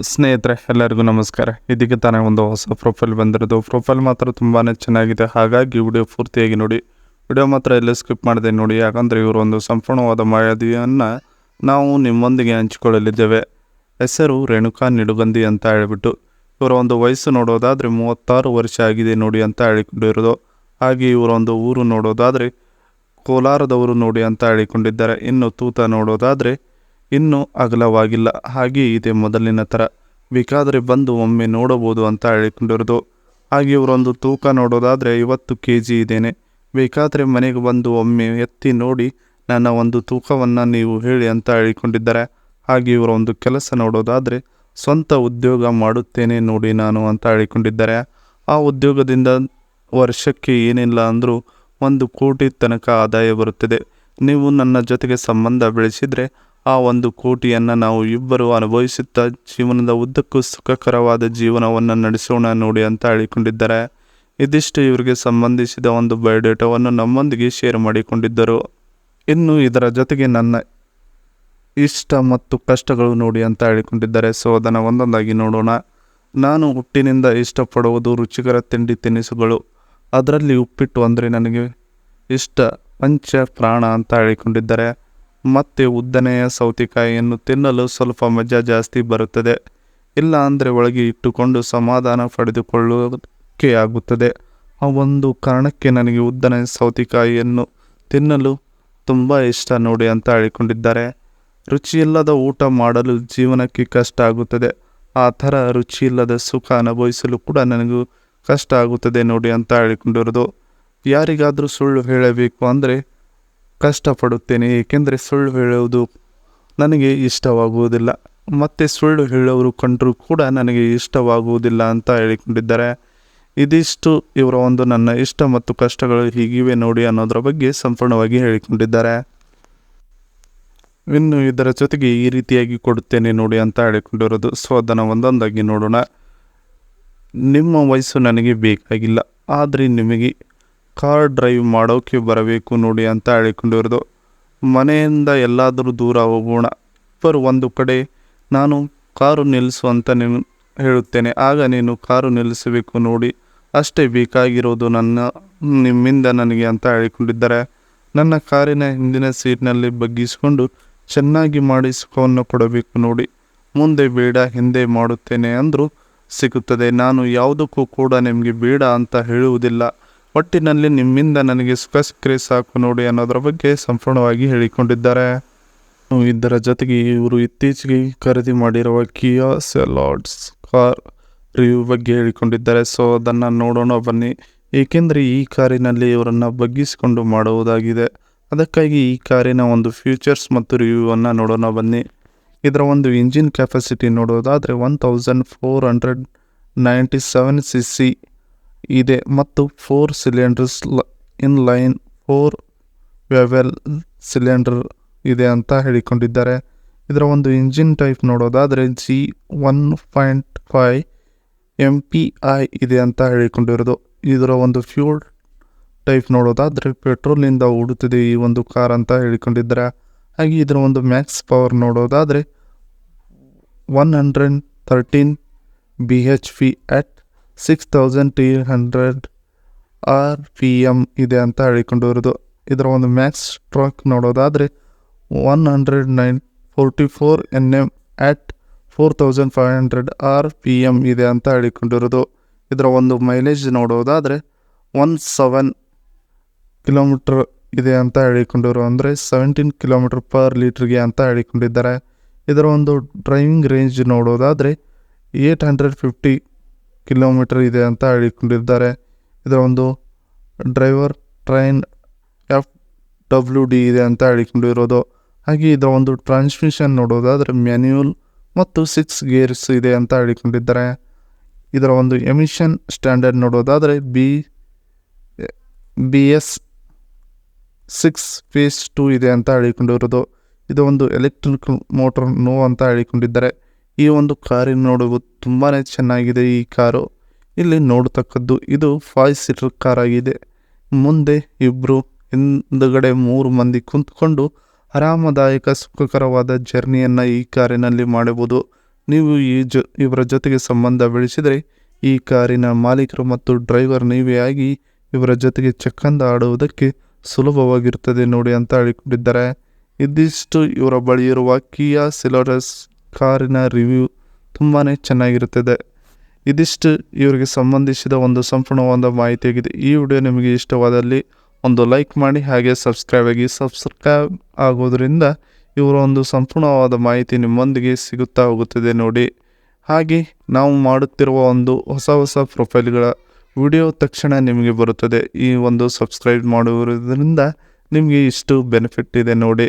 ಸ್ನೇಹಿತರೆ ಎಲ್ಲರಿಗೂ ನಮಸ್ಕಾರ. ಇದಕ್ಕೆ ತಾನೇ ಒಂದು ಹೊಸ ಪ್ರೊಫೈಲ್ ಬಂದಿರೋದು. ಪ್ರೊಫೈಲ್ ಮಾತ್ರ ತುಂಬಾ ಚೆನ್ನಾಗಿದೆ, ಹಾಗಾಗಿ ವಿಡಿಯೋ ಪೂರ್ತಿಯಾಗಿ ನೋಡಿ. ವಿಡಿಯೋ ಮಾತ್ರ ಎಲ್ಲೇ ಸ್ಕಿಪ್ ಮಾಡಿದೆ ನೋಡಿ, ಯಾಕಂದರೆ ಇವರು ಒಂದು ಸಂಪೂರ್ಣವಾದ ಮಾಹಿತಿಯನ್ನು ನಾವು ನಿಮ್ಮೊಂದಿಗೆ ಹಂಚಿಕೊಳ್ಳಲಿದ್ದೇವೆ. ಹೆಸರು ರೇಣುಕಾ ನಿಡುಗಂದಿ ಅಂತ ಹೇಳಿಬಿಟ್ಟು, ಇವರ ಒಂದು ವಯಸ್ಸು ನೋಡೋದಾದರೆ 36 ವರ್ಷ ಆಗಿದೆ ನೋಡಿ ಅಂತ ಹೇಳಿಕೊಂಡಿರೋದು. ಹಾಗೆ ಇವರ ಒಂದು ಊರು ನೋಡೋದಾದರೆ ಕೋಲಾರದವರು ನೋಡಿ ಅಂತ ಹೇಳಿಕೊಂಡಿದ್ದಾರೆ. ಇನ್ನು ತೂತ ನೋಡೋದಾದರೆ ಇನ್ನೂ ಅಗಲವಾಗಿಲ್ಲ, ಹಾಗೆ ಇದೆ ಮೊದಲಿನ ಥರ, ಬೇಕಾದರೆ ಬಂದು ಒಮ್ಮೆ ನೋಡಬಹುದು ಅಂತ ಹೇಳಿಕೊಂಡಿರೋದು. ಹಾಗೆ ಇವರೊಂದು ತೂಕ ನೋಡೋದಾದರೆ 50 kg ಇದ್ದೇನೆ, ಬೇಕಾದರೆ ಮನೆಗೆ ಬಂದು ಒಮ್ಮೆ ಎತ್ತಿ ನೋಡಿ ನನ್ನ ಒಂದು ತೂಕವನ್ನು ನೀವು ಹೇಳಿ ಅಂತ ಹೇಳಿಕೊಂಡಿದ್ದಾರೆ. ಹಾಗೆ ಇವರ ಒಂದು ಕೆಲಸ ನೋಡೋದಾದರೆ ಸ್ವಂತ ಉದ್ಯೋಗ ಮಾಡುತ್ತೇನೆ ನೋಡಿ ನಾನು ಅಂತ ಹೇಳಿಕೊಂಡಿದ್ದಾರೆ. ಆ ಉದ್ಯೋಗದಿಂದ ವರ್ಷಕ್ಕೆ ಏನಿಲ್ಲ ಅಂದರೂ 1 ಕೋಟಿ ತನಕ ಆದಾಯ ಬರುತ್ತದೆ. ನೀವು ನನ್ನ ಜೊತೆಗೆ ಸಂಬಂಧ ಬೆಳೆಸಿದರೆ ಆ 1 ಕೋಟಿಯನ್ನು ನಾವು ಇಬ್ಬರು ಅನುಭವಿಸುತ್ತಾ ಜೀವನದ ಉದ್ದಕ್ಕೂ ಸುಖಕರವಾದ ಜೀವನವನ್ನು ನಡೆಸೋಣ ನೋಡಿ ಅಂತ ಹೇಳಿಕೊಂಡಿದ್ದಾರೆ. ಇದಿಷ್ಟು ಇವರಿಗೆ ಸಂಬಂಧಿಸಿದ ಒಂದು ಬಯೋಡೇಟಾವನ್ನು ನಮ್ಮೊಂದಿಗೆ ಶೇರ್ ಮಾಡಿಕೊಂಡಿದ್ದರು. ಇನ್ನು ಇದರ ಜೊತೆಗೆ ನನ್ನ ಇಷ್ಟ ಮತ್ತು ಕಷ್ಟಗಳು ನೋಡಿ ಅಂತ ಹೇಳಿಕೊಂಡಿದ್ದಾರೆ. ಸೊ ಅದನ್ನು ಒಂದೊಂದಾಗಿ ನೋಡೋಣ. ನಾನು ಹುಟ್ಟಿನಿಂದ ಇಷ್ಟಪಡುವುದು ರುಚಿಕರ ತಿಂಡಿ ತಿನಿಸುಗಳು, ಅದರಲ್ಲಿ ಉಪ್ಪಿಟ್ಟು ಅಂದರೆ ನನಗೆ ಇಷ್ಟ, ಪಂಚ ಪ್ರಾಣ ಅಂತ ಹೇಳಿಕೊಂಡಿದ್ದಾರೆ. ಮತ್ತು ಉದ್ದನೆಯ ಸೌತೆಕಾಯಿಯನ್ನು ತಿನ್ನಲು ಸ್ವಲ್ಪ ಮಜಾ ಜಾಸ್ತಿ ಬರುತ್ತದೆ, ಇಲ್ಲ ಅಂದರೆ ಒಳಗೆ ಇಟ್ಟುಕೊಂಡು ಸಮಾಧಾನ ಪಡೆದುಕೊಳ್ಳೋಕೆ ಆಗುತ್ತದೆ. ಆ ಒಂದು ಕಾರಣಕ್ಕೆ ನನಗೆ ಉದ್ದನೆಯ ಸೌತೆಕಾಯಿಯನ್ನು ತಿನ್ನಲು ತುಂಬ ಇಷ್ಟ ನೋಡಿ ಅಂತ ಹೇಳಿಕೊಂಡಿದ್ದಾರೆ. ರುಚಿಯಿಲ್ಲದ ಊಟ ಮಾಡಲು ಜೀವನಕ್ಕೆ ಕಷ್ಟ ಆಗುತ್ತದೆ, ಆ ಥರ ರುಚಿಯಿಲ್ಲದ ಸುಖ ಅನುಭವಿಸಲು ಕೂಡ ನನಗೂ ಕಷ್ಟ ಆಗುತ್ತದೆ ನೋಡಿ ಅಂತ ಹೇಳಿಕೊಂಡಿರೋದು. ಯಾರಿಗಾದರೂ ಸುಳ್ಳು ಹೇಳಬೇಕು ಅಂದರೆ ಕಷ್ಟಪಡುತ್ತೇನೆ, ಏಕೆಂದರೆ ಸುಳ್ಳು ಹೇಳುವುದು ನನಗೆ ಇಷ್ಟವಾಗುವುದಿಲ್ಲ, ಮತ್ತು ಸುಳ್ಳು ಹೇಳೋರು ಕಂಡರೂ ಕೂಡ ನನಗೆ ಇಷ್ಟವಾಗುವುದಿಲ್ಲ ಅಂತ ಹೇಳಿಕೊಂಡಿದ್ದಾರೆ. ಇದಿಷ್ಟು ಇವರ ಒಂದು ನನ್ನ ಇಷ್ಟ ಮತ್ತು ಕಷ್ಟಗಳು ಹೀಗಿವೆ ನೋಡಿ ಅನ್ನೋದರ ಬಗ್ಗೆ ಸಂಪೂರ್ಣವಾಗಿ ಹೇಳಿಕೊಂಡಿದ್ದಾರೆ. ಇನ್ನು ಇದರ ಜೊತೆಗೆ ಈ ರೀತಿಯಾಗಿ ಕೊಡುತ್ತೇನೆ ನೋಡಿ ಅಂತ ಹೇಳಿಕೊಂಡಿರೋದು. ಸೊ ಅದನ್ನು ಒಂದೊಂದಾಗಿ ನೋಡೋಣ. ನಿಮ್ಮ ವಯಸ್ಸು ನನಗೆ ಬೇಕಾಗಿಲ್ಲ, ಆದರೆ ನಿಮಗೆ ಕಾರ್ ಡ್ರೈವ್ ಮಾಡೋಕ್ಕೆ ಬರಬೇಕು ನೋಡಿ ಅಂತ ಹೇಳಿಕೊಂಡಿರೋದು. ಮನೆಯಿಂದ ಎಲ್ಲಾದರೂ ದೂರ ಹೋಗೋಣ, ಇಬ್ಬರು ಒಂದು ಕಡೆ ನಾನು ಕಾರು ನಿಲ್ಲಿಸು ಅಂತ ನೀನು ಹೇಳುತ್ತೇನೆ, ಆಗ ನೀನು ಕಾರು ನಿಲ್ಲಿಸಬೇಕು ನೋಡಿ, ಅಷ್ಟೇ ಬೇಕಾಗಿರೋದು ನಿಮ್ಮಿಂದ ನನಗೆ ಅಂತ ಹೇಳಿಕೊಂಡಿದ್ದಾರೆ. ನನ್ನ ಕಾರಿನ ಹಿಂದಿನ ಸೀಟ್ನಲ್ಲಿ ಬಗ್ಗಿಸಿಕೊಂಡು ಚೆನ್ನಾಗಿ ಮಾಡಿ ಸುಖವನ್ನು ಕೊಡಬೇಕು ನೋಡಿ, ಮುಂದೆ ಬೇಡ ಹಿಂದೆ ಮಾಡುತ್ತೇನೆ ಅಂದರೂ ಸಿಗುತ್ತದೆ. ನಾನು ಯಾವುದಕ್ಕೂ ಕೂಡ ನಿಮಗೆ ಬೇಡ ಅಂತ ಹೇಳುವುದಿಲ್ಲ, ಒಟ್ಟಿನಲ್ಲಿ ನಿಮ್ಮಿಂದ ನನಗೆ ಸುಖ ಸಿಕ್ಕರೆ ಸಾಕು ನೋಡಿ ಅನ್ನೋದರ ಬಗ್ಗೆ ಸಂಪೂರ್ಣವಾಗಿ ಹೇಳಿಕೊಂಡಿದ್ದಾರೆ. ಇದರ ಜೊತೆಗೆ ಇವರು ಇತ್ತೀಚೆಗೆ ಖರೀದಿ ಮಾಡಿರುವ ಕಿಯಾ ಸೆಲಾಡ್ಸ್ ಕಾರ್ ರಿವ್ಯೂ ಬಗ್ಗೆ ಹೇಳಿಕೊಂಡಿದ್ದಾರೆ. ಸೊ ಅದನ್ನು ನೋಡೋಣ ಬನ್ನಿ, ಏಕೆಂದರೆ ಈ ಕಾರಿನಲ್ಲಿ ಇವರನ್ನು ಬಗ್ಗಿಸಿಕೊಂಡು ಮಾಡುವುದಾಗಿದೆ. ಅದಕ್ಕಾಗಿ ಈ ಕಾರಿನ ಒಂದು ಫ್ಯೂಚರ್ಸ್ ಮತ್ತು ರಿವ್ಯೂವನ್ನು ನೋಡೋಣ ಬನ್ನಿ. ಇದರ ಒಂದು ಇಂಜಿನ್ ಕೆಪಾಸಿಟಿ ನೋಡೋದಾದರೆ 1497 cc ಇದೆ ಮತ್ತು 4 cylinders in line 4 Wavell cylinder ಇದೆ ಅಂತ ಹೇಳಿಕೊಂಡಿದ್ದಾರೆ. ಇದರ ಒಂದು ಇಂಜಿನ್ ಟೈಪ್ ನೋಡೋದಾದರೆ G1.5 MPI ಇದೆ ಅಂತ ಹೇಳಿಕೊಂಡಿರೋದು. ಇದರ ಒಂದು ಫ್ಯೂಲ್ ಟೈಪ್ ನೋಡೋದಾದರೆ ಪೆಟ್ರೋಲಿಂದ ಓಡುತ್ತದೆ ಈ ಒಂದು ಕಾರ್ ಅಂತ ಹೇಳಿಕೊಂಡಿದ್ದಾರೆ. ಹಾಗೆ ಇದರ ಒಂದು ಮ್ಯಾಕ್ಸ್ ಪವರ್ ನೋಡೋದಾದರೆ 113 bhp ಅಟ್ 6300 RPM ಇದೆ ಅಂತ ಹೇಳಿಕೊಂಡಿರೋದು. ಇದರ ಒಂದು ಮ್ಯಾಕ್ಸ್ ಟ್ರಾಕ್ ನೋಡೋದಾದರೆ 144 Nm ಅಟ್ 4500 RPM ಇದೆ ಅಂತ ಹೇಳಿಕೊಂಡಿರೋದು. ಇದರ ಒಂದು ಮೈಲೇಜ್ ನೋಡೋದಾದರೆ 17 ಕಿಲೋಮೀಟರ್ ಇದೆ ಅಂತ ಹೇಳಿಕೊಂಡಿರೋ, ಅಂದರೆ 17 km/L ಅಂತ ಹೇಳಿಕೊಂಡಿದ್ದಾರೆ. ಇದರ ಒಂದು ಡ್ರೈವಿಂಗ್ ರೇಂಜ್ ನೋಡೋದಾದರೆ 850 ಕಿಲೋಮೀಟರ್ ಇದೆ ಅಂತ ಹೇಳಿಕೊಂಡಿದ್ದಾರೆ. ಇದರ ಒಂದು ಡ್ರೈವರ್ ಟ್ರೈನ್ FWD ಇದೆ ಅಂತ ಹೇಳಿಕೊಂಡಿರೋದು. ಹಾಗೆ ಇದರ ಒಂದು ಟ್ರಾನ್ಸ್ಮಿಷನ್ ನೋಡೋದಾದರೆ ಮ್ಯಾನ್ಯುಯಲ್ ಮತ್ತು 6 ಗೇರ್ಸ್ ಇದೆ ಅಂತ ಹೇಳಿಕೊಂಡಿದ್ದಾರೆ. ಇದರ ಒಂದು ಎಮಿಷನ್ ಸ್ಟ್ಯಾಂಡರ್ಡ್ ನೋಡೋದಾದರೆ BS 6 phase 2 ಇದೆ ಅಂತ ಹೇಳಿಕೊಂಡಿರೋದು. ಇದು ಒಂದು ಎಲೆಕ್ಟ್ರಿಕ್ ಮೋಟರ್ ನೋ ಅಂತ ಹೇಳಿಕೊಂಡಿದ್ದಾರೆ. ಈ ಒಂದು ಕಾರಿನ ನೋಡುವುದು ತುಂಬಾ ಚೆನ್ನಾಗಿದೆ. ಈ ಕಾರು ಇಲ್ಲಿ ನೋಡತಕ್ಕದ್ದು ಇದು 5 ಸೀಟರ್ ಕಾರ್ ಆಗಿದೆ. ಮುಂದೆ ಇಬ್ಬರು, ಹಿಂದುಗಡೆ 3 ಮಂದಿ ಕುಂತ್ಕೊಂಡು ಆರಾಮದಾಯಕ ಸುಖಕರವಾದ ಜರ್ನಿಯನ್ನು ಈ ಕಾರಿನಲ್ಲಿ ಮಾಡಬಹುದು. ನೀವು ಇವರ ಜೊತೆಗೆ ಸಂಬಂಧ ಬೆಳೆಸಿದರೆ ಈ ಕಾರಿನ ಮಾಲೀಕರು ಮತ್ತು ಡ್ರೈವರ್ ನೀವೇ ಆಗಿ ಇವರ ಜೊತೆಗೆ ಚಕ್ಕಂದ ಆಡುವುದಕ್ಕೆ ಸುಲಭವಾಗಿರುತ್ತದೆ ನೋಡಿ ಅಂತ ಹೇಳಿಕೊಂಡಿದ್ದಾರೆ. ಇದಿಷ್ಟು ಇವರ ಬಳಿ ಇರುವ ಕಿಯಾ ಸೆಲ್ಟೋಸ್ ಕಾರಿನ ರಿವ್ಯೂ ತುಂಬಾ ಚೆನ್ನಾಗಿರುತ್ತದೆ. ಇದಿಷ್ಟು ಇವರಿಗೆ ಸಂಬಂಧಿಸಿದ ಒಂದು ಸಂಪೂರ್ಣವಾದ ಮಾಹಿತಿಯಾಗಿದೆ. ಈ ವಿಡಿಯೋ ನಿಮಗೆ ಇಷ್ಟವಾದಲ್ಲಿ ಒಂದು ಲೈಕ್ ಮಾಡಿ, ಹಾಗೆ ಸಬ್ಸ್ಕ್ರೈಬ್ ಆಗೋದ್ರಿಂದ ಇವರ ಒಂದು ಸಂಪೂರ್ಣವಾದ ಮಾಹಿತಿ ನಿಮ್ಮೊಂದಿಗೆ ಸಿಗುತ್ತಾ ಹೋಗುತ್ತದೆ ನೋಡಿ. ಹಾಗೆ ನಾವು ಮಾಡುತ್ತಿರುವ ಒಂದು ಹೊಸ ಪ್ರೊಫೈಲ್ಗಳ ವಿಡಿಯೋ ತಕ್ಷಣ ನಿಮಗೆ ಬರುತ್ತದೆ. ಈ ಒಂದು ಸಬ್ಸ್ಕ್ರೈಬ್ ಮಾಡುವುದರಿಂದ ನಿಮಗೆ ಇಷ್ಟು ಬೆನಿಫಿಟ್ ಇದೆ ನೋಡಿ.